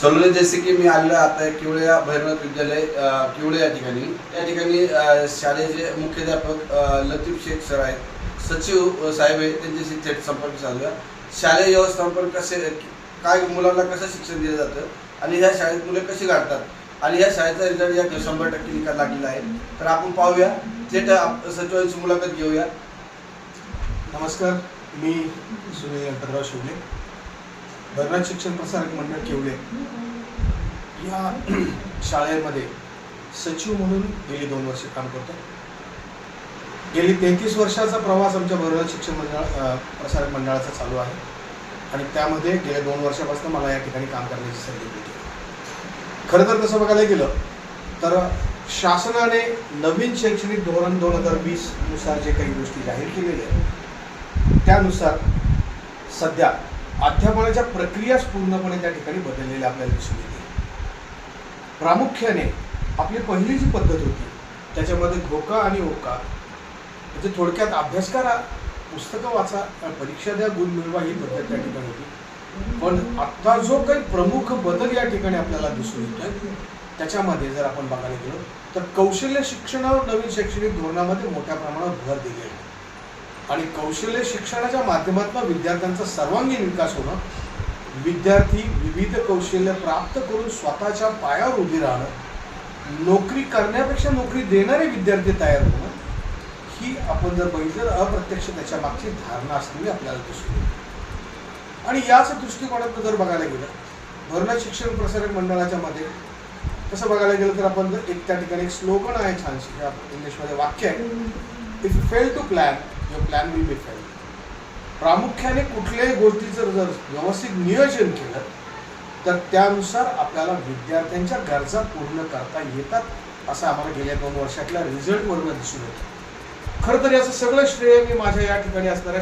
चलो जैसे की मी आलेलो आता किवळ्या भैरवनाथ विद्यालय किवळे या ठिकाणी शाळेचे मुख्याध्यापक लतीफ शेख सर आहेत, सचिव साहेब आहेत, त्यांच्याशी थेट संपर्क साधूया. शालेय व्यवस्थापन कसे काय मुलांना कसं शिक्षण दिलं जातं आणि ह्या शाळेत मुले कशी काढतात आणि ह्या शाळेचा रिझल्ट या 100% निकाल लागलेला आहे. तर आपण पाहूया, थेट सचिवांची मुलाखत घेऊया. नमस्कार, मी सुनील गणपतराव शिवले, भैरवनाथ शिक्षण प्रसारक मंडळ किवळे या शाळेमध्ये सचिव म्हणून गेली 2 वर्षे काम करतो. गेली 33 वर्षाचा प्रवास आमच्या भैरवनाथ शिक्षण प्रसारक मंडळाचा चालू आहे आणि त्यामध्ये गेल्या 2 वर्षापासून मला या ठिकाणी काम करण्याची संधी मिळते. खरं तर तसं बघायला गेलं तर शासनाने नवीन शैक्षणिक धोरण 2020 नुसार जे काही गोष्टी जाहीर केलेल्या आहेत त्यानुसार सध्या अध्यापनाच्या प्रक्रियाच पूर्णपणे त्या ठिकाणी बदललेल्या आपल्याला दिसून येते. प्रामुख्याने आपली पहिली जी पद्धत होती त्याच्यामध्ये घोका आणि ओका म्हणजे थोडक्यात अभ्यास करा, पुस्तकं वाचा, परीक्षा द्या, गुण मिळवा ही पद्धत त्या ठिकाणी होती. पण आत्ता जो काही प्रमुख बदल या ठिकाणी आपल्याला दिसून येतोय त्याच्यामध्ये जर आपण बघायला गेलो तर कौशल्य शिक्षणावर नवीन शैक्षणिक धोरणामध्ये मोठ्या प्रमाणात भर दिलेला आहे आणि कौशल्य शिक्षणाच्या माध्यमातून विद्यार्थ्यांचा सर्वांगीण विकास होणं, विद्यार्थी विविध कौशल्य प्राप्त करून स्वतःच्या पायावर उभी राहणं, नोकरी करण्यापेक्षा नोकरी देणारे विद्यार्थी तयार होणं, ही आपण जर बघितलं तर अप्रत्यक्ष त्याच्या मागची धारणा असलेली आपल्याला दिसून येते. आणि याच दृष्टिकोनातून जर बघायला गेलं भैरवनाथ शिक्षण प्रसारक मंडळाच्या मध्ये तसं बघायला गेलं तर आपण जर त्या ठिकाणी एक स्लोगन आहे छानशी, इंग्लिशमध्ये वाक्य आहे, if you fail to plan your plan will be fail. प्रामुख्याने कुठल्याही गोष्टीचं जर व्यवस्थित नियोजन केलं तर त्यानुसार आपल्याला विद्यार्थ्यांच्या गरजा पूर्ण करता येतात असं आम्हाला गेल्या 2 वर्षातल्या रिझल्टवरून दिसून येतं. खरं तर याचं सगळं श्रेय मी माझ्या या ठिकाणी असणाऱ्या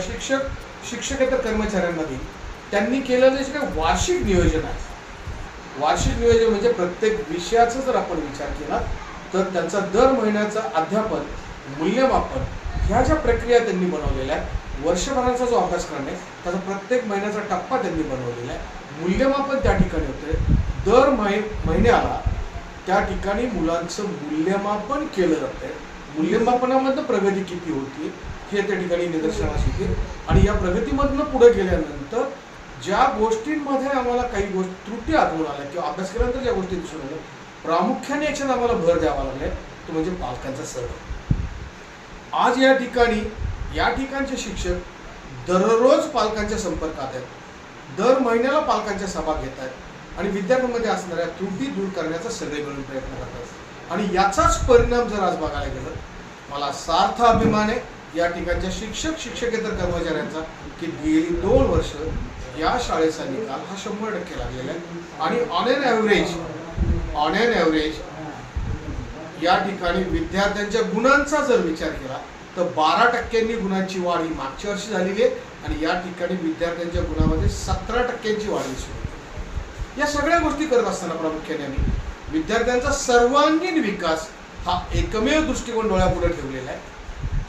शिक्षकेतर कर्मचाऱ्यांना देईन. त्यांनी केलेलं जे काही वार्षिक नियोजन आहे, वार्षिक नियोजन म्हणजे प्रत्येक विषयाचा जर आपण विचार केला तर त्यांचा दर महिन्याचा अध्यापन, मूल्यमापन ह्या ज्या प्रक्रिया त्यांनी बनवलेल्या आहेत, वर्षभराचा जो अभ्यासक्रम आहे त्याचा प्रत्येक महिन्याचा टप्पा त्यांनी बनवलेला आहे, मूल्यमापन त्या ठिकाणी होते, दर महिन्याला त्या ठिकाणी मुलांचं मूल्यमापन केलं जातं. मूल्यमापनामधनं प्रगती किती होती हे त्या ठिकाणी निदर्शनास येते आणि या प्रगतीमधनं पुढे गेल्यानंतर ज्या गोष्टींमध्ये आम्हाला काही त्रुटी आढळून आल्या किंवा अभ्यास केल्यानंतर ज्या गोष्टी दिसून आल्या, प्रामुख्याने याच्यात आम्हाला भर द्यावा लागलाय तो म्हणजे पालकांचा सहभाग. आज या ठिकाणचे शिक्षक दररोज पालकांच्या संपर्कात आहेत, दर महिन्याला पालकांच्या सभा घेत आहेत आणि विद्यार्थ्यांमध्ये असणाऱ्या त्रुटी दूर करण्याचा सगळे मिळून प्रयत्न करतात. आणि याचाच परिणाम जर आज बघायला गेलं मला सार्थ अभिमान आहे या ठिकाणच्या शिक्षकेतर कर्मचाऱ्यांचा की गेली 2 वर्ष या शाळेचा निकाल हा 100% लागलेला आहे आणि ऑन एन ॲव्हरेज या ठिकाणी विद्यार्थ्यांच्या गुणांचा जर विचार केला तर 12% गुणांची वाढ ही मागच्या वर्षी झालेली आहे आणि या ठिकाणी विद्यार्थ्यांच्या गुणामध्ये 17% वाढ दिसून येते. या सगळ्या गोष्टी करत असताना प्रामुख्याने आम्ही विद्यार्थ्यांचा सर्वांगीण विकास हा एकमेव दृष्टिकोन डोळ्यापुढे ठेवलेला आहे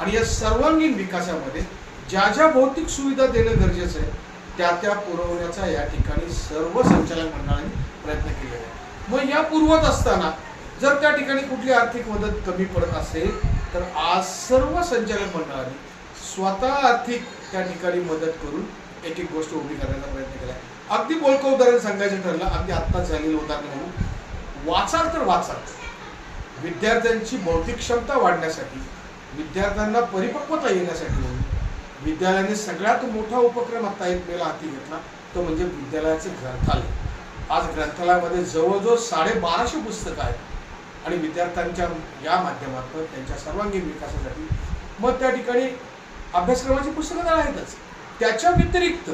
आणि या सर्वांगीण विकासामध्ये ज्या ज्या भौतिक सुविधा देणं गरजेचं आहे त्या पुरवण्याचा या ठिकाणी सर्व संचालक मंडळांनी प्रयत्न केलेला आहे. मग या पुरवत असताना जर त्या ठिकाणी कुठली आर्थिक मदत कमी पडत असेल तर आज सर्व संचालक मंडळांनी स्वतः आर्थिक त्या ठिकाणी मदत करून एक एक गोष्ट उभी करण्याचा प्रयत्न केला आहे. अगदी बोलकं उदाहरण सांगायचं ठरलं, अगदी आत्ताच झालेलं उदाहरण म्हणून वाचाल तर वाचाल, विद्यार्थ्यांची बौद्धिक क्षमता वाढण्यासाठी, विद्यार्थ्यांना परिपक्वता येण्यासाठी म्हणून विद्यालयाने सगळ्यात मोठा उपक्रम आता एक वेळेला हाती घेतला तो म्हणजे विद्यालयाचे ग्रंथालय. आज ग्रंथालयामध्ये जवळजवळ 1250 पुस्तकं आहेत आणि विद्यार्थ्यांच्या या माध्यमातून त्यांच्या सर्वांगीण विकासासाठी मग त्या ठिकाणी अभ्यासक्रमाची पुस्तकं तर आहेतच, त्याच्या व्यतिरिक्त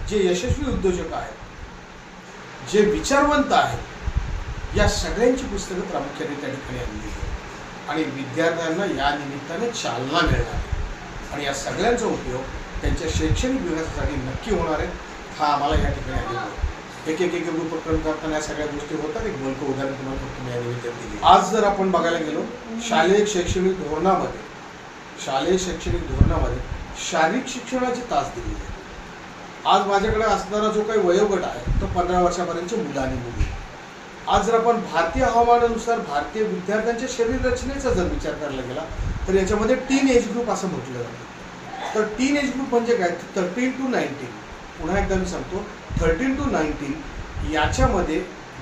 जे यशस्वी उद्योजक आहेत, जे विचारवंत आहेत, या सगळ्यांची पुस्तकं प्रामुख्याने त्या ठिकाणी आणली आणि विद्यार्थ्यांना या निमित्ताने चालना मिळणार आणि या सगळ्यांचा उपयोग त्यांच्या शैक्षणिक विकासासाठी नक्की होणार आहे. हा आम्हाला या ठिकाणी आलेला आहे. एक उपक्रम करताना या सगळ्या गोष्टी होतात. एक बोलकं उदाहरण तुम्हाला फक्त मी या निमित्ताने दिली. आज जर आपण बघायला गेलो शालेय शैक्षणिक धोरणामध्ये शारीरिक शिक्षणाचे तास दिलेले आहेत. आज माझ्याकडे असणारा जो काही वयोगट आहे तो 15 वर्षापर्यंतची मुलं आणि मुली. आज जर आपण भारतीय हवामानानुसार भारतीय विद्यार्थ्यांच्या शरीर रचनेचा जर विचार करायला गेला तर याच्यामध्ये टीन एज ग्रुप असं म्हटलं जातं. तर टीन एज ग्रुप म्हणजे काय? 13 to 19. पुन्हा एकदा मी सांगतो, 13 to 19 याच्यामध्ये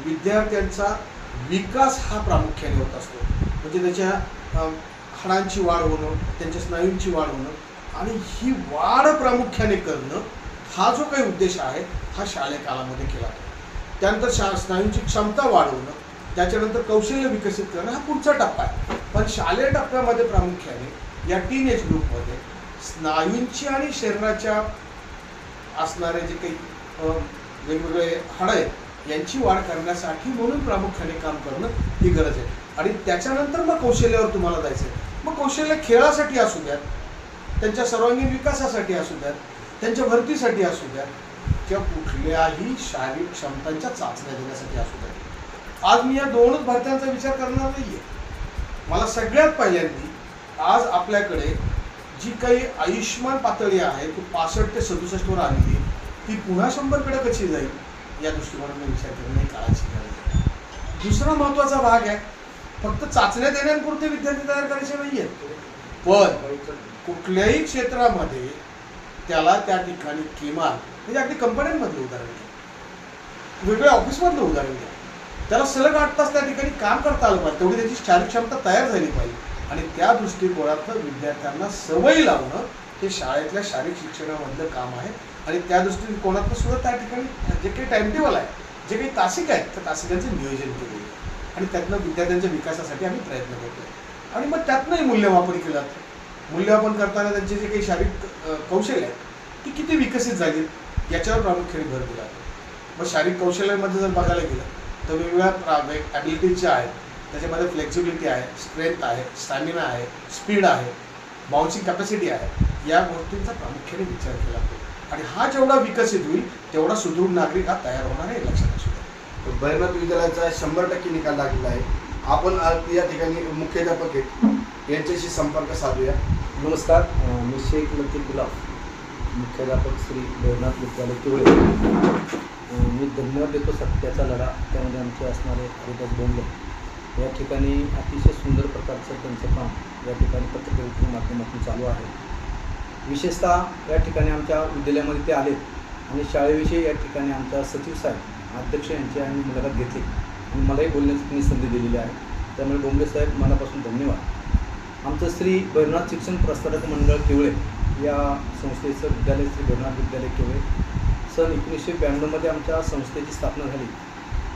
विद्यार्थ्यांचा विकास हा प्रामुख्याने होत असतो. म्हणजे त्याच्या हाडांची वाढ होणं, त्यांच्या स्नायूंची वाढ होणं आणि ही वाढ प्रामुख्याने करणं हा जो काही उद्देश आहे हा शालेय काळामध्ये केला जातो. त्यानंतर स्नायूंची क्षमता वाढवणं, त्याच्यानंतर कौशल्य विकसित करणं हा पुढचा टप्पा आहे. पण शालेय टप्प्यामध्ये प्रामुख्याने या टीन एज ग्रुपमध्ये स्नायूंची आणि शरीराच्या असणारे जे काही वेगवेगळे हाडं आहेत यांची वाढ करण्यासाठी म्हणून प्रामुख्याने काम करणं ही गरज आहे. आणि त्याच्यानंतर मग कौशल्यावर तुम्हाला जायचं आहे. मग कौशल्य खेळासाठी असू द्यात, त्यांच्या सर्वांगीण विकासासाठी असू द्यात, त्यांच्या भरतीसाठी असू द्यात किंवा कुठल्याही शारीरिक क्षमतांच्या चाचण्या देण्यासाठी असू द्यात. आज मी या दोनच भरत्यांचा विचार करणार नाही आहे. मला सगळ्यात पहिल्यांदी आज आपल्याकडे जी काही आयुष्यमान पातळी आहे ती 65 ते 67 वर आलेली आहे, ती पुन्हा 100 कडे कशी जाईल या दृष्टिकोनाने विचार करणे काळाची गरज आहे. दुसरा महत्त्वाचा भाग आहे, फक्त चाचण्या देण्यापुरते विद्यार्थी तयार करायचे नाही आहेत, पण कुठल्याही क्षेत्रामध्ये त्याला त्या ठिकाणी किमान म्हणजे अगदी कंपन्यांमधलं उदाहरण घ्या, वेगळ्या ऑफिसमधलं उदाहरण घ्या, त्याला सलग 8 तास त्या ठिकाणी काम करता आलं पाहिजे, तेवढी त्याची शारीरिक क्षमता तयार झाली पाहिजे. आणि त्या दृष्टिकोनातनं विद्यार्थ्यांना सवयी लावणं हे शाळेतल्या शारीरिक शिक्षणामधलं काम आहे. आणि त्या दृष्टिकोनातनं सुद्धा त्या ठिकाणी जे काही टाइमटेबल आहे, जे काही तासिका आहेत त्या तासिकांचं नियोजन केलेलं आहे आणि त्यातनं विद्यार्थ्यांच्या विकासासाठी आम्ही प्रयत्न करतो. आणि मग त्यातनंही मूल्यमापन केलं जातं. मूल्यमापन करताना त्यांचे जे काही शारीरिक कौशल्य आहेत ती किती विकसित झाली याच्यावर प्रामुख्याने भर दिला जातो. मग शारीरिक कौशल्यामध्ये जर बघायला गेलं तर वेगवेगळ्या ॲबिलिटीज ज्या आहेत त्याच्यामध्ये फ्लेक्झिबिलिटी आहे, स्ट्रेंथ आहे, स्टॅमिना आहे, स्पीड आहे, बाउन्सिंग कॅपॅसिटी आहे, या गोष्टींचा प्रामुख्याने विचार केला जातो. आणि हा जेवढा विकसित होईल तेवढा सुदृढ नागरिक हा तयार होणार आहे, लक्षात असू द्या. भैरवनाथ विद्यालयाचा 100% निकाल लागलेला आहे. आपण या ठिकाणी मुख्याध्यापक आहेत, यांच्याशी संपर्क साधूया. नमस्कार, मी शेख लतीफ गुलाब, मुख्याध्यापक श्री भैरवनाथ विद्यालय किवळे. मी धन्यवाद देतो सत्याचा लढा, त्यामध्ये आमचे असणारे हरिदास बोंबले या ठिकाणी अतिशय सुंदर प्रकारचं त्यांचं काम या ठिकाणी पत्रकारितेच्या माध्यमातून चालू आहे. विशेषतः या ठिकाणी आमच्या विद्यालयामध्ये ते आले आणि शाळेविषयी या ठिकाणी आमच्या सचिव साहेब अध्यक्ष यांची आम्ही मुलाखत घेतली आणि मलाही बोलण्याची त्यांनी संधी दिलेली आहे. त्यामुळे बोंबले साहेब मनापासून धन्यवाद. आमचं श्री भैरवनाथ शिक्षण प्रसारक मंडळ किवळे या संस्थेचं विद्यालय श्री भैरवनाथ विद्यालय किवळे सन 1992मध्ये आमच्या संस्थेची स्थापना झाली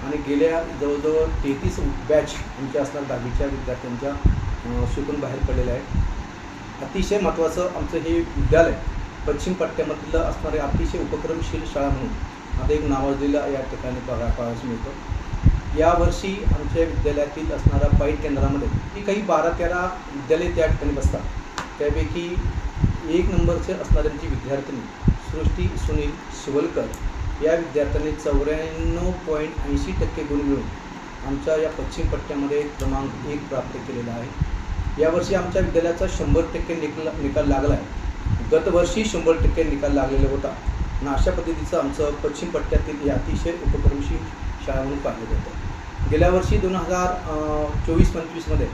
आणि गेल्या जवळजवळ 33 बॅच आमच्या असणार 10वीच्या विद्यार्थ्यांच्या शिकून बाहेर पडलेल्या आहेत. अतिशय महत्त्वाचं आमचं हे विद्यालय पश्चिम पट्ट्यामधलं असणारे अतिशय उपक्रमशील शाळा म्हणून आता एक नावाजलेलं या ठिकाणी पाहायला मिळतं. यावर्षी आमच्या विद्यालयातील असणाऱ्या पाईट केंद्रामध्ये ही काही 12-13 विद्यालय त्या ठिकाणी बसतात. त्यापैकी 1 नंबरचे असणाऱ्यांची विद्यार्थिनी सृष्टी सुनील शिवलकर या विद्यार्थ्यांनी 94.80% गुण मिळून आमच्या या पश्चिम पट्ट्यामध्ये क्रमांक 1 प्राप्त केलेला आहे. यावर्षी आमच्या विद्यालयाचा 100% निकाल लागला आहे. गतवर्षी 100% निकाल लागलेला होता आणि अशा पद्धतीचं आमचं पश्चिम पट्ट्यातील हे अतिशय उपक्रमशील शाळा म्हणून पाहिलं जातं. गेल्या वर्षी 2024-25मध्ये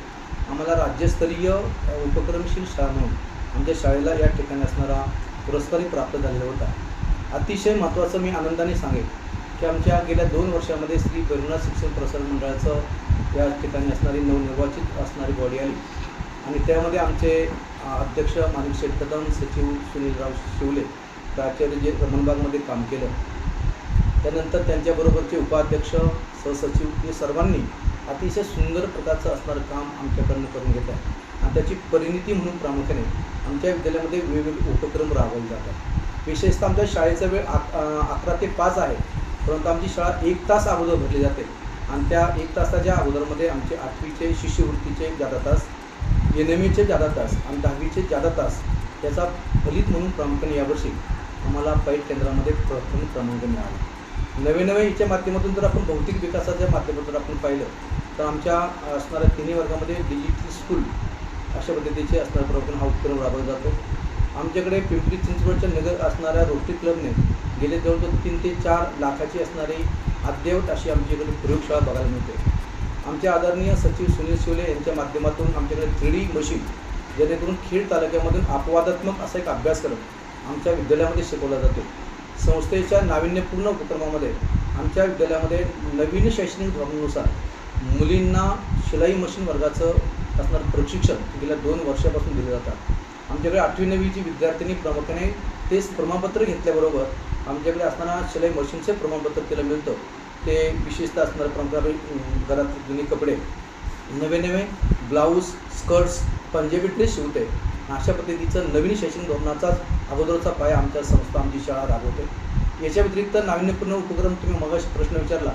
आम्हाला राज्यस्तरीय उपक्रमशील शाळा म्हणून आमच्या शाळेला या ठिकाणी असणारा पुरस्कारही प्राप्त झालेला होता. अतिशय महत्त्वाचं मी आनंदाने सांगेन की आमच्या गेल्या 2 वर्षामध्ये श्री भैरवनाथ शिक्षण प्रसारण मंडळाचं या ठिकाणी असणारी नवनिर्वाचित असणारी बॉडी आली आणि त्यामध्ये आमचे अध्यक्ष माणिक शेठ कदम, सचिव सुनीलराव शिवले, प्राचार्य जे रमणबागमध्ये काम केलं, त्यानंतर त्यांच्याबरोबरचे उपाध्यक्ष, सहसचिव हे सर्वांनी अतिशय सुंदर प्रकारचं असणारं काम आमच्याकडनं करून घेत आहे आणि त्याची परिणिती म्हणून प्रामुख्याने आमच्या विद्यालयामध्ये वेगवेगळे उपक्रम राबवले जातात. विशेषतः आमच्या शाळेचा वेळ 11 ते 5 आहे, परंतु आमची शाळा 1 तास अगोदर भरली जाते आणि त्या 1 तासाच्या अगोदरमध्ये आमचे 8वीचे शिष्यवृत्तीचे जादा तास, NMEचे जादा तास आणि 10वीचे जादा तास याचा फलित म्हणून प्रामुख्याने यावर्षी आम्हाला पाईट केंद्रामध्ये प्रथम क्रमांक मिळाला. नवे याच्या माध्यमातून जर आपण भौतिक विकासाच्या माध्यमातून आपण पाहिलं तर आमच्या असणाऱ्या 3 वर्गामध्ये डिजिटल स्कूल अशा पद्धतीचे असणाऱ्या प्रमुख हा उपक्रम राबवला जातो. आमच्याकडे पिंपरी चिंचवडच्या नगर असणाऱ्या रोटरी क्लबने गेले जवळजवळ 3 ते 4 लाखाची असणारी अद्ययावत अशी आमच्याकडे प्रयोगशाळा बघायला मिळते. आमचे आदरणीय सचिव सुनील शिवले यांच्या माध्यमातून आमच्याकडे 3D मशीन जेणेकरून खेड तालुक्यामधून अपवादात्मक असा एक अभ्यासक्रम आमच्या विद्यालयामध्ये शिकवला जातो. संस्थेच्या नाविन्यपूर्ण उपक्रमामध्ये आमच्या विद्यालयामध्ये नवीन शैक्षणिक धोरणानुसार मुलींना शिलाई मशीन वर्गाचं असणारं प्रशिक्षण गेल्या 2 वर्षापासून दिलं जातं. आमच्याकडे 8वी 9वीची विद्यार्थिनी प्रामुख्याने तेच प्रमाणपत्र घेतल्याबरोबर आमच्याकडे असणारा शिलाई मशीनचं प्रमाणपत्र तिला मिळतं. ते विशेषतः असणारं परंपरागत घरात जुने कपडे, नवे ब्लाऊज, स्कर्ट्स, पंजाबी ड्रेस शिवते. अशा पद्धतीचं नवीन शैक्षणिक धोरणाचाच अगोदरचा पाया आमच्या संस्था आमची शाळा राबवते. याच्या व्यतिरिक्त नाविन्यपूर्ण उपक्रम तुम्ही मगाशी प्रश्न विचारला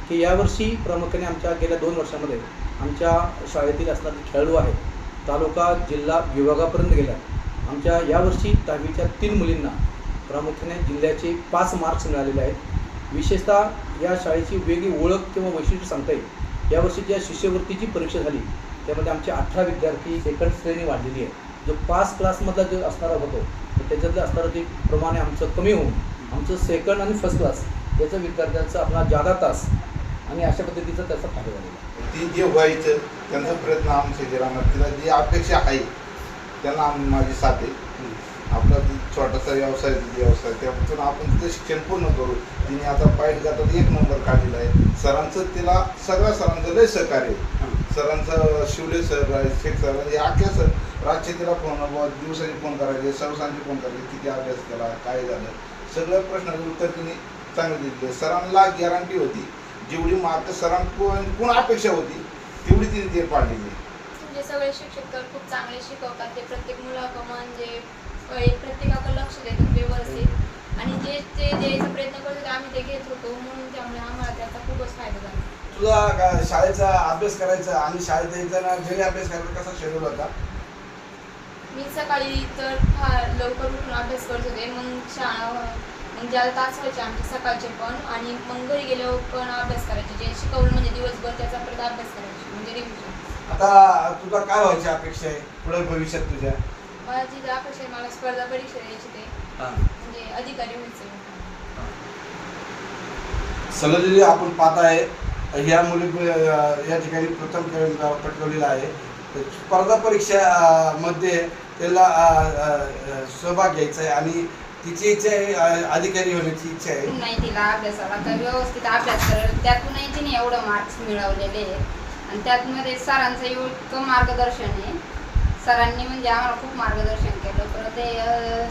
की यावर्षी प्रामुख्याने आमच्या गेल्या 2 वर्षामध्ये आमच्या शाळेतील असणारे खेळाडू आहेत तालुका जिल्हा विभागापर्यंत गेल्या. आमच्या यावर्षी 10वीच्या 3 मुलींना प्रामुख्याने जिल्ह्याचे 5 मार्क्स मिळालेले आहेत. विशेषतः या शाळेची वेगळी ओळख किंवा वैशिष्ट्य सांगता येईल. यावर्षी ज्या शिष्यवृत्तीची परीक्षा झाली त्यामध्ये आमचे 18 विद्यार्थी सेकंड श्रेणी वाढलेली आहे. जो पास क्लासमधला जो असणारा होतो तर त्याच्यातलं असणारं जे प्रमाण आहे आमचं कमी होऊन आमचं सेकंड आणि फर्स्ट क्लास याचं विद्यार्थ्यांचा आपला जादा तास आणि अशा पद्धतीचा त्याचा फायदा झालेला आहे. ती जे व्हायचं त्यांचा प्रयत्न आमच्या जिल्ह्यात तिला जी अपेक्षा आहे त्यांना माझी साथ आहे. आपला छोटासा व्यवसाय त्यातून आपण तिथं शिक्षण पूर्ण करू. तिने आता पाहिजे जातात 1 नंबर काढलेला आहे. सरांचं तिला सगळ्या सरांचं लय सहकार्य. सरांचं शिवले सर, शेख सर, हे अख्ख्या सर रातचे तिला फोन दिवसाचे फोन करायचे, सर्वसांचे फोन करायचे, किती अभ्यास केला, काय झालं, सगळ्या प्रश्नाचं उत्तर तिने चांगलं दिलं. सरांना गॅरंटी होती जेवढी मार्क सरांकडून अपेक्षा होती तेवढी तिने ते पाडलेली. म्हणजे सगळे शिक्षक तर खूप चांगले शिकवतात. ते प्रत्येक मुलाला म्हणजे प्रत्येकाकडे लक्ष देतात व्यवस्थित आणि जे द्यायचा प्रयत्न करतो ते आम्ही ते घेत होतो. म्हणून त्यामुळे आम्हाला त्याचा खूपच फायदा झाला. तुला शाळेचा अभ्यास करायचा आणि शाळेत यायचा घरी अभ्यास करायचा कसा शेड्यूल होता? मी सकाळी तर लवकर उठून अभ्यास करत होते. मग ज्यादा तास व्हायचे आमचे सकाळचे पण आणि मग घरी गेल्यावर पण अभ्यास करायचे. जे शिकवलं म्हणजे दिवसभर त्याचा परत अभ्यास करायचे म्हणजे रिव्हिजन. आता तुला काय व्हायची अपेक्षा आहे पुढे भविष्यात तुझ्या? माझी जी अपेक्षा आहे मला स्पर्धा परीक्षा द्यायची ते म्हणजे अधिकारी व्हायचं. सलग आपण पाहत आहे ह्या मुली या ठिकाणी प्रथम क्रमांक पटकावलेला आहे. स्पर्धा परीक्षा मध्ये त्याला सहभाग घ्यायचा आहे आणि तिची इच्छा आहे अधिकारी होण्याची इच्छा आहे. नाही तिला अभ्यासाला तर व्यवस्थित अभ्यास करेल. त्यातूनही तिने एवढं मार्क्स मिळवलेले आहेत आणि त्यातमध्ये सरांचं इतकं मार्गदर्शन आहे. सरांनी म्हणजे आम्हाला खूप मार्गदर्शन केलं. परत ते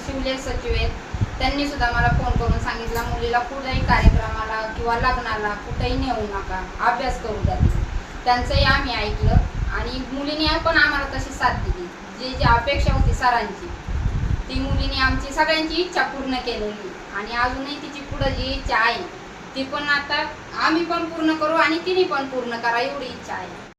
शिवले सचिव आहेत त्यांनी सुद्धा मला फोन करून सांगितलं मुलीला कुठल्याही कार्यक्रमाला किंवा लग्नाला कुठेही नेऊ नका, अभ्यास करू द्या. त्यांचंही आम्ही ऐकलं आणि मुलीने पण आम्हाला तशी साथ दिली. जी अपेक्षा होती सरांची ती मुलीने आमची सगळ्यांची इच्छा पूर्ण केलेली आणि अजूनही तिची पुढं जी इच्छा आहे ती पण आता आम्ही पण पूर्ण करू आणि तिने पण पूर्ण करा एवढी इच्छा आहे.